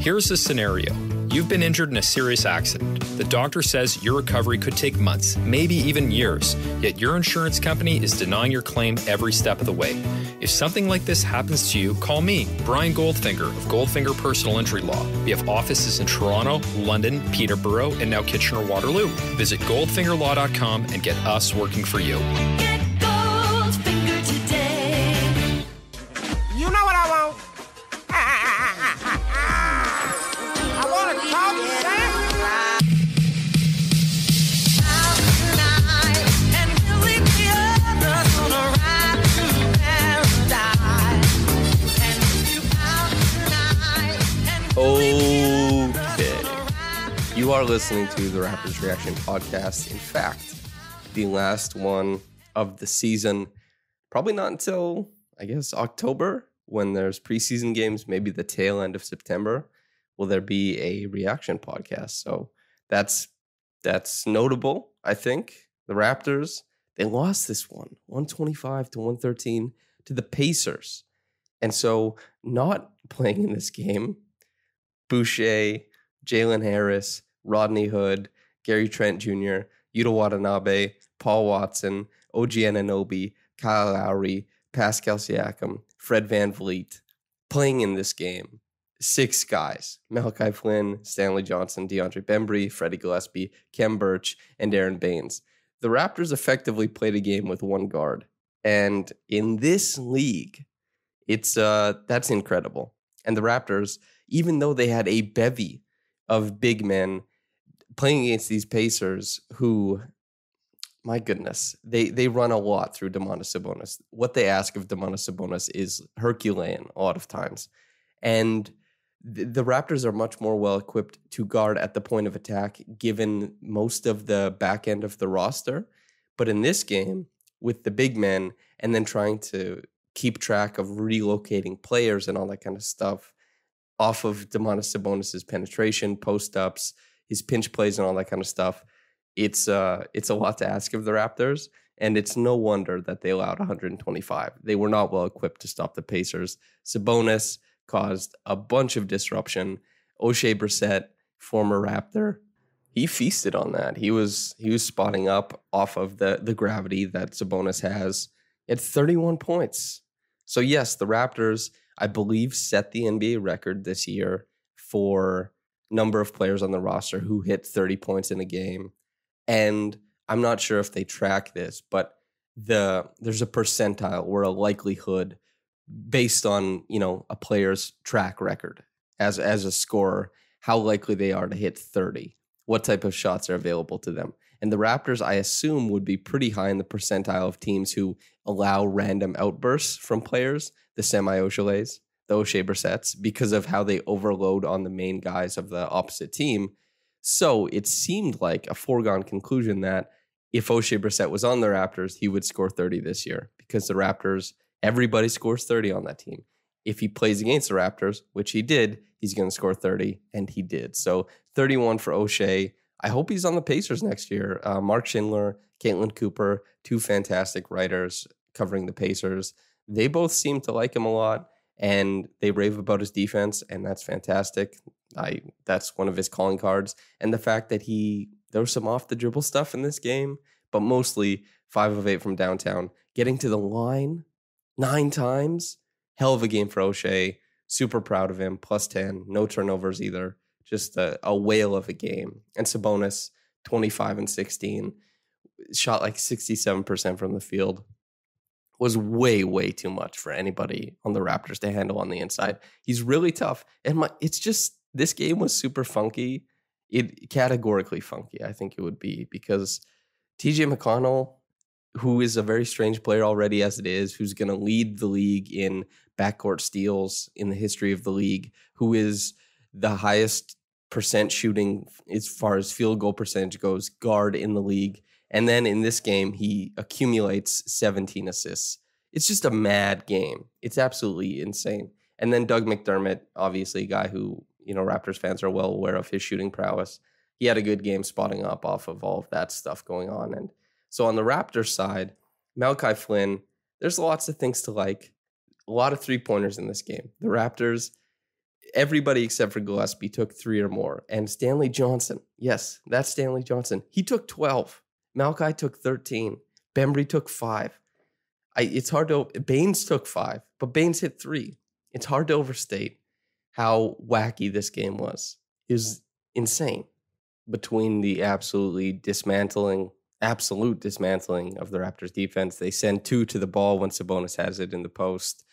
Here's the scenario. You've been injured in a serious accident. The doctor says your recovery could take months, maybe even years, yet your insurance company is denying your claim every step of the way. If something like this happens to you, call me, Brian Goldfinger of Goldfinger Personal Injury Law. We have offices in Toronto, London, Peterborough, and now Kitchener-Waterloo. Visit goldfingerlaw.com and get us working for you. Get Goldfinger today. You know what I want? I want to talk to Sam. Out tonight, and we'll leave the others on a ride to paradise. And if you out tonight, and we'll leave the others on a ride to You are listening to the Raptors Reaction Podcast. In fact, the last one of the season. Probably not until, I guess, October, when there's preseason games, maybe the tail end of September, will there be a reaction podcast. So that's notable, I think. The Raptors, they lost this one, 125-113 to the Pacers. And so not playing in this game, Boucher, Jalen Harris, Rodney Hood, Gary Trent Jr., Yuta Watanabe, Paul Watson, OG Anunoby, Kyle Lowry, Pascal Siakam, Fred VanVleet, playing in this game. 6 guys: Malachi Flynn, Stanley Johnson, DeAndre Bembry, Freddie Gillespie, Khem Birch, and Aaron Baines. The Raptors effectively played a game with one guard. And in this league, that's incredible. And the Raptors, even though they had a bevy of big men playing against these Pacers who, my goodness, they run a lot through Domantas Sabonis. What they ask of Domantas Sabonis is Herculean a lot of times. And the Raptors are much more well-equipped to guard at the point of attack, given most of the back end of the roster. But in this game, with the big men, and then trying to keep track of relocating players and all that kind of stuff off of Domantas Sabonis' penetration, post-ups, his pinch plays, and all that kind of stuff, it's a lot to ask of the Raptors, and it's no wonder that they allowed 125. They were not well-equipped to stop the Pacers. Sabonis caused a bunch of disruption. O'Shea Brissett, former Raptor, he feasted on that. He was spotting up off of the gravity that Sabonis has. He had 31 points. So yes, the Raptors, I believe, set the NBA record this year for number of players on the roster who hit 30 points in a game. And I'm not sure if they track this, but there's a percentile or a likelihood based on, a player's track record as a scorer, how likely they are to hit 30, what type of shots are available to them. And the Raptors, I assume, would be pretty high in the percentile of teams who allow random outbursts from players, the semi-Ochelays, the O'Shea Brissetts, because of how they overload on the main guys of the opposite team. So it seemed like a foregone conclusion that if O'Shea Brissett was on the Raptors, he would score 30 this year, because the Raptors, everybody scores 30 on that team. If he plays against the Raptors, which he did, he's going to score 30, and he did. So 31 for O'Shea. I hope he's on the Pacers next year. Mark Schindler, Caitlin Cooper, 2 fantastic writers covering the Pacers. They both seem to like him a lot, and they rave about his defense, and that's fantastic. That's one of his calling cards. And the fact that there was some off-the-dribble stuff in this game, but mostly 5 of 8 from downtown. Getting to the line 9 times, hell of a game for O'Shea. Super proud of him, plus 10, no turnovers either. Just a whale of a game. And Sabonis, 25 and 16, shot like 67% from the field. Was way, way too much for anybody on the Raptors to handle on the inside. He's really tough. And it's just, this game was super funky. Categorically funky, I think it would be, because TJ McConnell, who is a very strange player already as it is, who's going to lead the league in backcourt steals in the history of the league, who is the highest percent shooting as far as field goal percentage goes, guard in the league. And then in this game, he accumulates 17 assists. It's just a mad game. It's absolutely insane. And then Doug McDermott, obviously a guy who, Raptors fans are well aware of his shooting prowess. He had a good game spotting up off of all of that stuff going on. And so on the Raptors side, Malachi Flynn, there's lots of things to like. A lot of 3-pointers in this game. The Raptors, everybody except for Gillespie took 3 or more. And Stanley Johnson, yes, that's Stanley Johnson. He took 12. Malachi took 13. Bembry took 5. Baines took 5, but Baines hit 3. It's hard to overstate how wacky this game was. It was insane. Between the absolute dismantling of the Raptors defense, they send 2 to the ball when Sabonis has it in the post.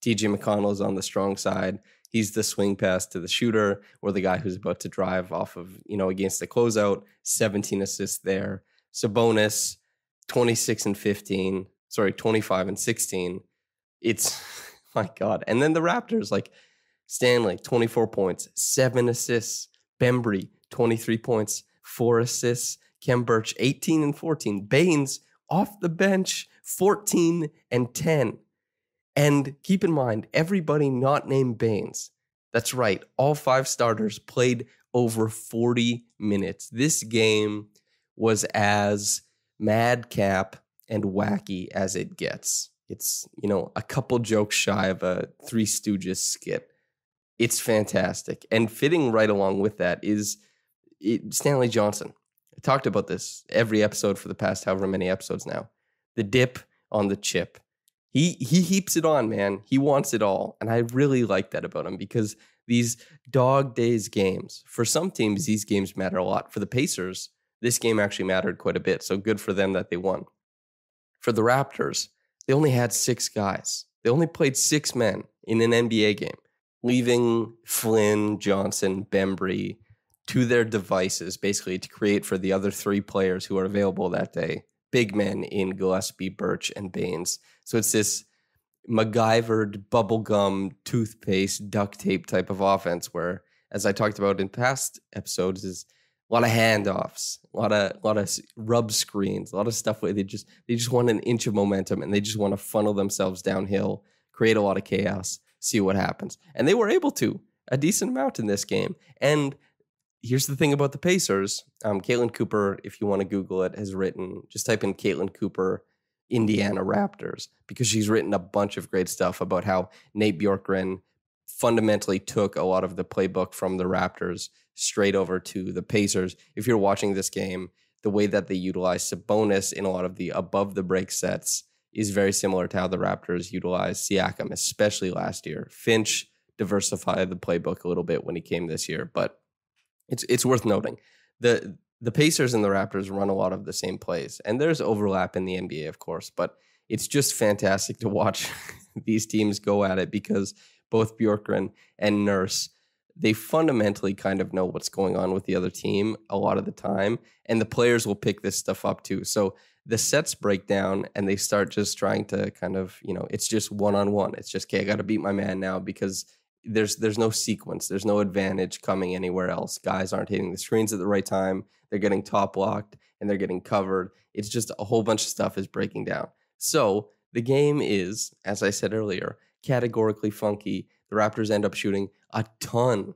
TJ McConnell is on the strong side. He's the swing pass to the shooter or the guy who's about to drive off of, against the closeout. 17 assists there. Sabonis, 25 and 16. It's, my God. And then the Raptors, like Stanley, 24 points, 7 assists. Bembry, 23 points, 4 assists. Khem Birch, 18 and 14. Baines, off the bench, 14 and 10. And keep in mind, everybody not named Baines, that's right, all 5 starters played over 40 minutes. This game was as madcap and wacky as it gets. It's, a couple jokes shy of a Three Stooges skit. It's fantastic. And fitting right along with that is Stanley Johnson. I talked about this every episode for the past however many episodes now. The dip on the chip. He heaps it on, man. He wants it all. And I really like that about him because these dog days games, for some teams, these games matter a lot. For the Pacers, this game actually mattered quite a bit. So good for them that they won. For the Raptors, they only had 6 guys. They only played 6 men in an NBA game, leaving Flynn, Johnson, Bembry to their devices, basically to create for the other 3 players who are available that day. Big men in Gillespie, Birch, and Baines. So it's this MacGyvered bubblegum, toothpaste, duct tape type of offense where, as I talked about in past episodes, is a lot of handoffs, a lot of rub screens, a lot of stuff where they just want an inch of momentum and they just want to funnel themselves downhill, create a lot of chaos, see what happens. And they were able to a decent amount in this game. And here's the thing about the Pacers. Caitlin Cooper, if you want to Google it, has written, just type in Caitlin Cooper, Indiana Raptors, because she's written a bunch of great stuff about how Nate Bjorkgren fundamentally took a lot of the playbook from the Raptors straight over to the Pacers. If you're watching this game, the way that they utilize Sabonis in a lot of the above the break sets is very similar to how the Raptors utilized Siakam, especially last year. Finch diversified the playbook a little bit when he came this year, but it's worth noting. The Pacers and the Raptors run a lot of the same plays, and there's overlap in the NBA, of course, but it's just fantastic to watch these teams go at it because both Bjorkgren and Nurse, they fundamentally kind of know what's going on with the other team a lot of the time, and the players will pick this stuff up too. So the sets break down, and they start just trying to kind of, it's just one-on-one. It's just, okay, I got to beat my man now because there's no sequence. There's no advantage coming anywhere else. Guys aren't hitting the screens at the right time. They're getting top blocked and they're getting covered. It's just a whole bunch of stuff is breaking down. So the game is, as I said earlier, categorically funky. The Raptors end up shooting a ton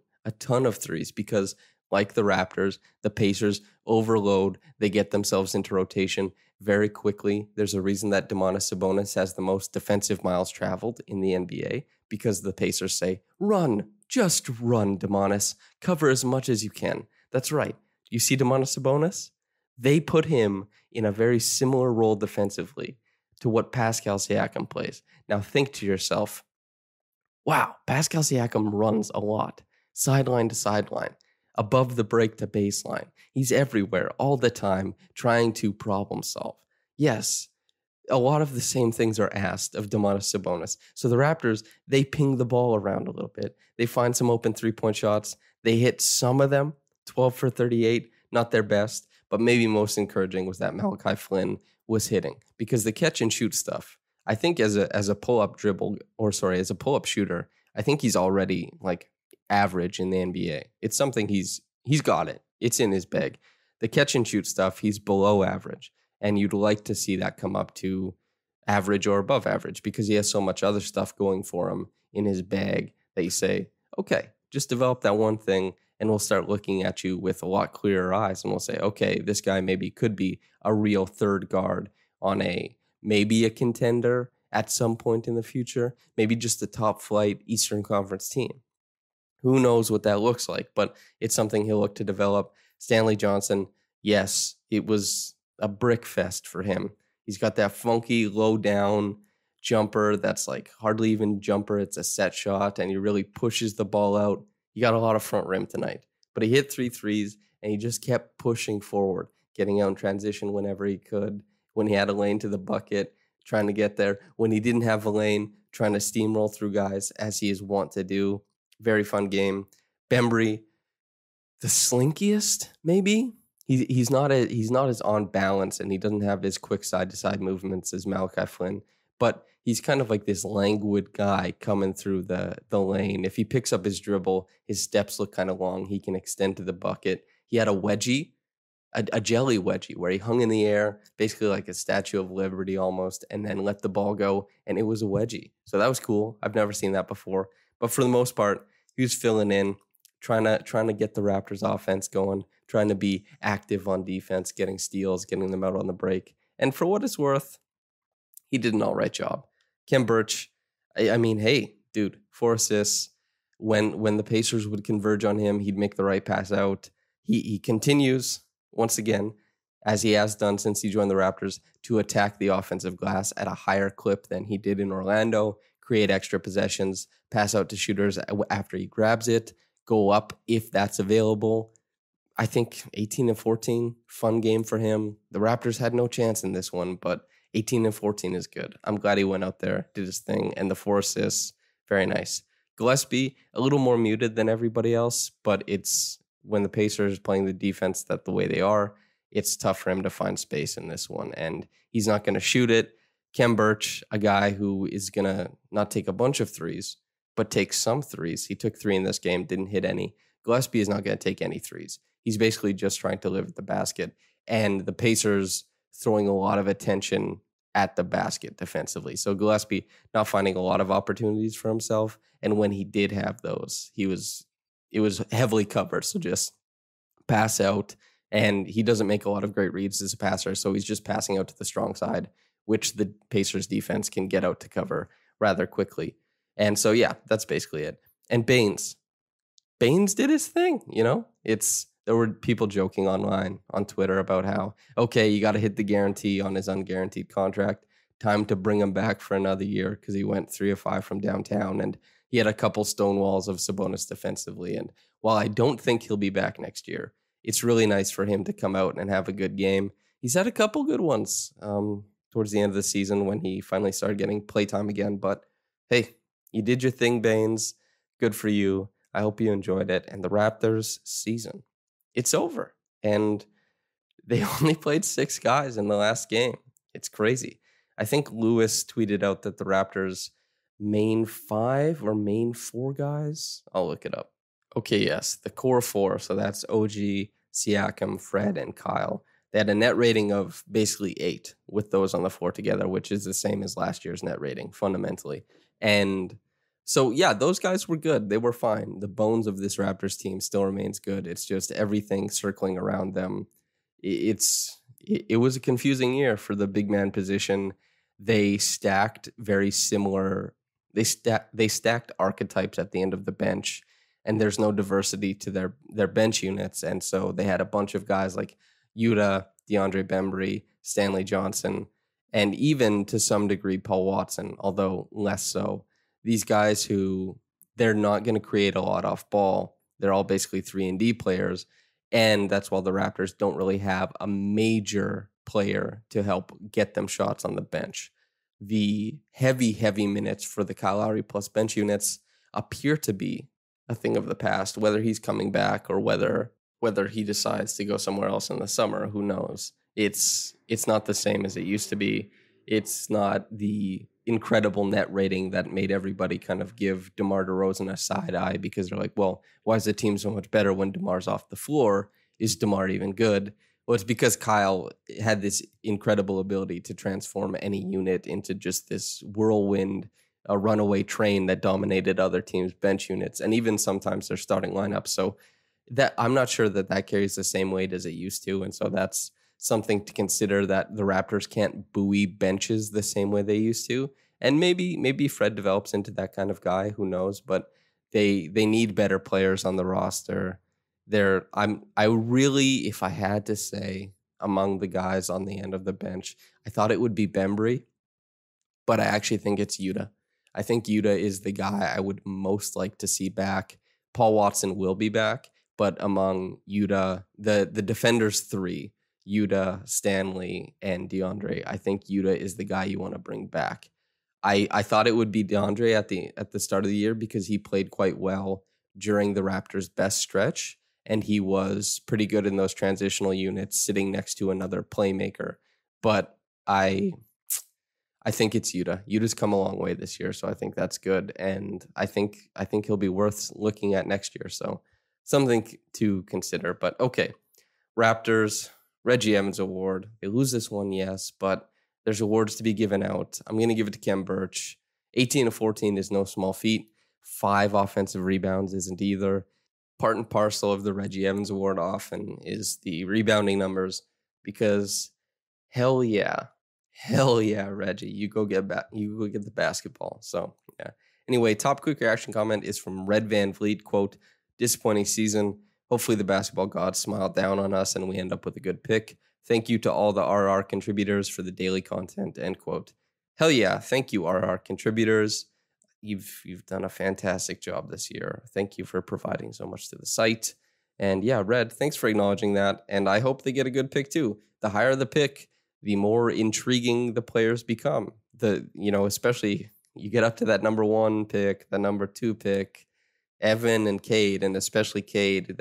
of threes because, like the Raptors, the Pacers overload. They get themselves into rotation very quickly. There's a reason that Domantas Sabonis has the most defensive miles traveled in the NBA because the Pacers say, run, just run, Domantas. Cover as much as you can. That's right. You see Domantas Sabonis? They put him in a very similar role defensively to what Pascal Siakam plays. Now think to yourself, wow, Pascal Siakam runs a lot, sideline to sideline, above the break to baseline. He's everywhere all the time trying to problem solve. Yes, a lot of the same things are asked of Domantas Sabonis. So the Raptors, they ping the ball around a little bit. They find some open three-point shots. They hit some of them, 12 for 38, not their best, but maybe most encouraging was that Malachi Flynn was hitting because the catch and shoot stuff, I think as a pull-up as a pull-up shooter, I think he's already like average in the NBA. It's something he's got it. It's in his bag. The catch and shoot stuff, he's below average. And you'd like to see that come up to average or above average because he has so much other stuff going for him in his bag that you say, okay, just develop that one thing and we'll start looking at you with a lot clearer eyes and we'll say, okay, this guy maybe could be a real third guard on maybe a contender at some point in the future, maybe just a top flight Eastern Conference team. Who knows what that looks like, but it's something he'll look to develop. Stanley Johnson, yes, it was a brick fest for him. He's got that funky low down jumper that's like hardly even jumper. It's a set shot, and he really pushes the ball out. He got a lot of front rim tonight, but he hit 3 threes, and he just kept pushing forward, getting out in transition whenever he could. When he had a lane to the bucket, trying to get there. When he didn't have a lane, trying to steamroll through guys, as he is wont to do. Very fun game. Bembry, the slinkiest, maybe. He's not as on balance, and he doesn't have his quick side to side movements as Malachi Flynn. But he's kind of like this languid guy coming through the lane. If he picks up his dribble, his steps look kind of long. He can extend to the bucket. He had a wedgie, a jelly wedgie, where he hung in the air, basically like a Statue of Liberty almost, and then let the ball go, and it was a wedgie. So that was cool. I've never seen that before. But for the most part, he was filling in, trying to get the Raptors offense going, trying to be active on defense, getting steals, getting them out on the break. And for what it's worth, he did an all right job. Khem Birch, I mean, hey, dude, 4 assists. When the Pacers would converge on him, he'd make the right pass out. He continues, once again, as he has done since he joined the Raptors, to attack the offensive glass at a higher clip than he did in Orlando, create extra possessions, pass out to shooters after he grabs it, go up if that's available. I think 18 and 14, fun game for him. The Raptors had no chance in this one, but 18 and 14 is good. I'm glad he went out there, did his thing, and the 4 assists, very nice. Gillespie, a little more muted than everybody else, but it's when the Pacers playing the defense that the way they are, it's tough for him to find space in this one, and he's not going to shoot it. Khem Birch, a guy who is going to not take a bunch of threes, but take some threes. He took 3 in this game, didn't hit any. Gillespie is not going to take any threes. He's basically just trying to live at the basket, and the Pacers throwing a lot of attention at the basket defensively. So Gillespie not finding a lot of opportunities for himself, and when he did have those, it was heavily covered. So just pass out, and he doesn't make a lot of great reads as a passer, so he's just passing out to the strong side, which the Pacers defense can get out to cover rather quickly. And so, yeah, that's basically it. And Baines did his thing, you know? There were people joking online on Twitter about how, okay, you got to hit the guarantee on his unguaranteed contract. Time to bring him back for another year because he went 3 of 5 from downtown, and he had a couple stonewalls of Sabonis defensively. And while I don't think he'll be back next year, it's really nice for him to come out and have a good game. He's had a couple good ones towards the end of the season when he finally started getting playtime again. But hey, you did your thing, Baines. Good for you. I hope you enjoyed it. And the Raptors season, it's over. And they only played 6 guys in the last game. It's crazy. I think Lewis tweeted out that the Raptors main 5 or main 4 guys. I'll look it up. Okay, yes, the core 4. So that's OG, Siakam, Fred, and Kyle. They had a net rating of basically 8 with those on the floor together, which is the same as last year's net rating fundamentally. And so, yeah, those guys were good. They were fine. The bones of this Raptors team still remains good. It's just everything circling around them. It was a confusing year for the big man position. They stacked very similar. They stacked archetypes at the end of the bench, and there's no diversity to their bench units. And so they had a bunch of guys like Yuta, DeAndre Bembry, Stanley Johnson, and even to some degree Paul Watson, although less so. These guys who they're not going to create a lot off ball. They're all basically 3-and-D players, and that's why the Raptors don't really have a major player to help get them shots on the bench. The heavy minutes for the Kyle Lowry plus bench units appear to be a thing of the past, whether he's coming back or whether he decides to go somewhere else in the summer, who knows? It's not the same as it used to be. It's not the incredible net rating that made everybody kind of give DeMar DeRozan a side eye because they're like, well, why is the team so much better when DeMar's off the floor? Is DeMar even good? Well, it's because Kyle had this incredible ability to transform any unit into just this whirlwind, a runaway train that dominated other teams' bench units and even sometimes their starting lineup. So that I'm not sure that carries the same weight as it used to. And so that's something to consider, that the Raptors can't buoy benches the same way they used to. And maybe Fred develops into that kind of guy, who knows? But They need better players on the roster. I really, if I had to say among the guys on the end of the bench, I thought it would be Bembry, but I actually think it's Yuta. I think Yuta is the guy I would most like to see back. Paul Watson will be back, but among Yuta, the defenders three, Yuta, Stanley, and DeAndre, I think Yuta is the guy you want to bring back. I thought it would be DeAndre at the start of the year because he played quite well during the Raptors' best stretch, and he was pretty good in those transitional units, sitting next to another playmaker. But I think it's Yuta. Yuta's come a long way this year, so I think that's good, and I think he'll be worth looking at next year. So something to consider. But okay, Raptors, Reggie Evans Award. They lose this one, yes, but there's awards to be given out. I'm going to give it to Khem Birch. 18 of 14 is no small feat. 5 offensive rebounds isn't either. Part and parcel of the Reggie Evans Award often is the rebounding numbers because hell yeah, Reggie, you go get the basketball. So yeah. Anyway, top quick reaction comment is from Red VanVleet. Quote, disappointing season. Hopefully the basketball gods smile down on us and we end up with a good pick. Thank you to all the RR contributors for the daily content, end quote. Hell yeah, thank you, RR contributors. You've done a fantastic job this year. Thank you for providing so much to the site. And yeah, Red, thanks for acknowledging that. And I hope they get a good pick too. The higher the pick, the more intriguing the players become. Especially you get up to that number 1 pick, the number 2 pick, Evan and Cade, and especially Cade,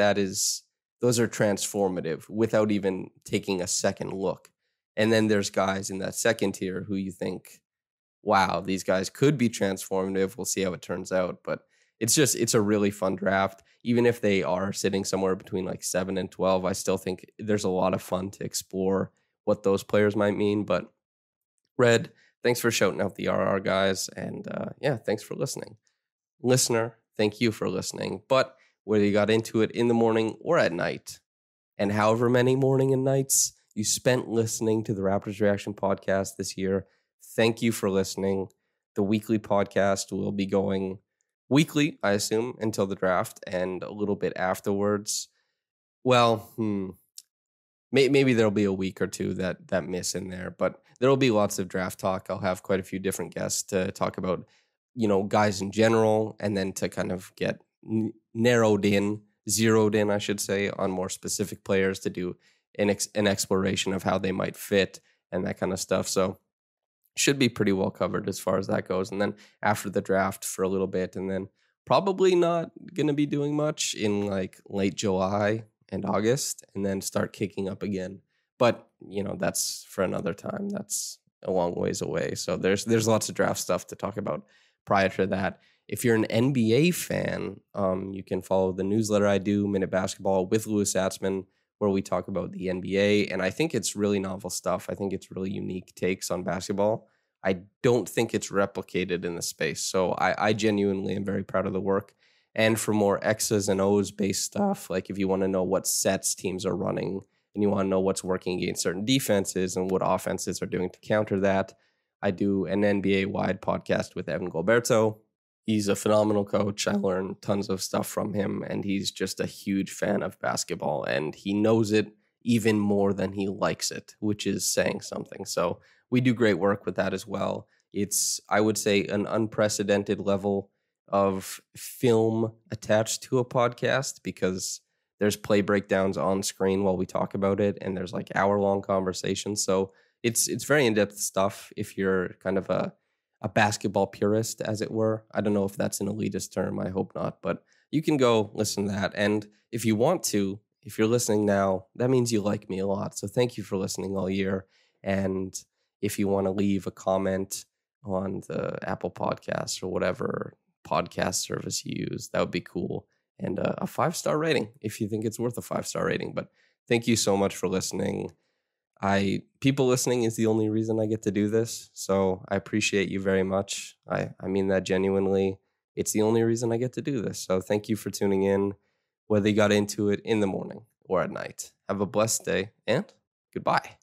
those are transformative without even taking a second look. And then there's guys in that second tier who you think, wow, these guys could be transformative. We'll see how it turns out. But it's a really fun draft. Even if they are sitting somewhere between like 7 and 12, I still think there's a lot of fun to explore what those players might mean. But Red, thanks for shouting out the RR guys. And thanks for listening. Listener, thank you for listening. But whether you got into it in the morning or at night, and however many morning and nights you spent listening to the Raptors Reaction podcast this year, thank you for listening. The weekly podcast will be going weekly, I assume, until the draft and a little bit afterwards. Well, maybe there'll be a week or two that miss in there, but there'll be lots of draft talk. I'll have quite a few different guests to talk about, guys in general, and then to kind of get zeroed in, I should say, on more specific players to do an exploration of how they might fit and that kind of stuff. So should be pretty well covered as far as that goes. And then after the draft for a little bit, and then probably not going to be doing much in like late July and August, and then start kicking up again. But, that's for another time. That's a long ways away. So there's lots of draft stuff to talk about prior to that. If you're an NBA fan, you can follow the newsletter I do, Minute Basketball with Louis Assman, where we talk about the NBA. And I think it's really novel stuff. I think it's really unique takes on basketball. I don't think it's replicated in the space. So I genuinely am very proud of the work. And for more X's and O's based stuff, like if you want to know what sets teams are running and you want to know what's working against certain defenses and what offenses are doing to counter that, I do an NBA-wide podcast with Evan Gilberto. He's a phenomenal coach. I learned tons of stuff from him, and he's just a huge fan of basketball, and he knows it even more than he likes it, which is saying something. So we do great work with that as well. It's, I would say, an unprecedented level of film attached to a podcast because there's play breakdowns on screen while we talk about it, and there's like hour-long conversations. So it's very in-depth stuff if you're kind of a basketball purist, as it were. I don't know if that's an elitist term. I hope not. But you can go listen to that. And if you want to, if you're listening now, that means you like me a lot. So thank you for listening all year. And if you want to leave a comment on the Apple Podcasts or whatever podcast service you use, that would be cool. And a 5-star rating if you think it's worth a 5-star rating. But thank you so much for listening. People listening is the only reason I get to do this. So I appreciate you very much. I mean that genuinely. It's the only reason I get to do this. So thank you for tuning in, whether you got into it in the morning or at night. Have a blessed day and goodbye.